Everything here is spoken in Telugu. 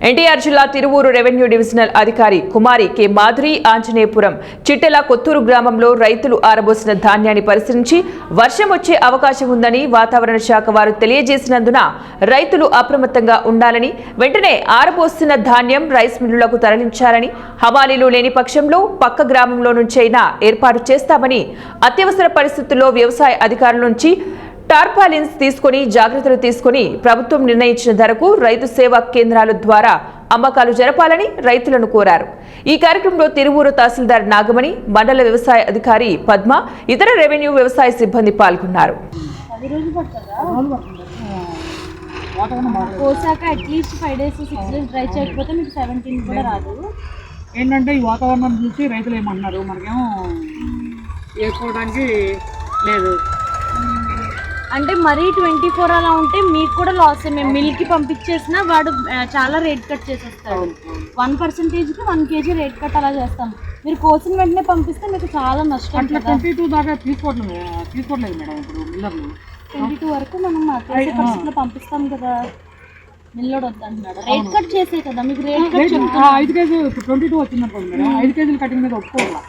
ఎన్టీఆర్ జిల్లా తిరువూరు రెవెన్యూ డివిజనల్ అధికారి కుమారి కె మాధురి ఆంజనేయపురం చిట్టెల కొత్తూరు గ్రామంలో రైతులు ఆరబోసిన ధాన్యాన్ని పరిశీలించి వర్షం వచ్చే అవకాశం ఉందని వాతావరణ శాఖ వారు తెలియజేసినందున రైతులు అప్రమత్తంగా ఉండాలని వెంటనే ఆరబోసిన ధాన్యం రైస్ మిల్లులకు తరలించాలని హమాలీలు లేని పక్షంలో పక్క గ్రామంలో నుంచైనా ఏర్పాటు చేస్తామని అత్యవసర పరిస్థితుల్లో వ్యవసాయ అధికారుల నుంచి టార్పాలిన్స్ తీసుకుని జాగ్రత్తలు తీసుకుని ప్రభుత్వం నిర్ణయించిన ధరకు రైతు సేవా కేంద్రాల ద్వారా అమ్మకాలు జరపాలని రైతులను కోరారు. ఈ కార్యక్రమంలో తిరువూరు తహసీల్దార్ నాగమణి, మండల వ్యవసాయ అధికారి పద్మ, ఇతర రెవెన్యూ వ్యవసాయ సిబ్బంది పాల్గొన్నారు. ఏంటంటే ఈ వాతావరణం చూసి రైతులు ఏమన్నారు, మనకేమో వేసుకోవడానికి లేదు అంటే మరీ 24 అలా ఉంటే మీకు కూడా లాస్. మేము మిల్కి పంపించేసినా వాడు చాలా రేట్ కట్ చేసేస్తాడు. 1%కి 1 kg రేట్ కట్ అలా చేస్తాం. మీరు కోసిన వెంటనే పంపిస్తే మీకు చాలా నష్టం. 22 దాకా తీసుకోవట్లేదు మేడం. ఇప్పుడు మిల్లర్లు 22 వరకు మనం పరిస్థితుల్లో పంపిస్తాం కదా. మిల్లోడు వద్దంటున్నాడు. రేట్ కట్ చేసే కదా మీకు రేట్ కట్ 5 kg 22 వచ్చిందనుకోండి మేడం. 5 kg కటింగ్ మీద ఒప్పుకోవాలి.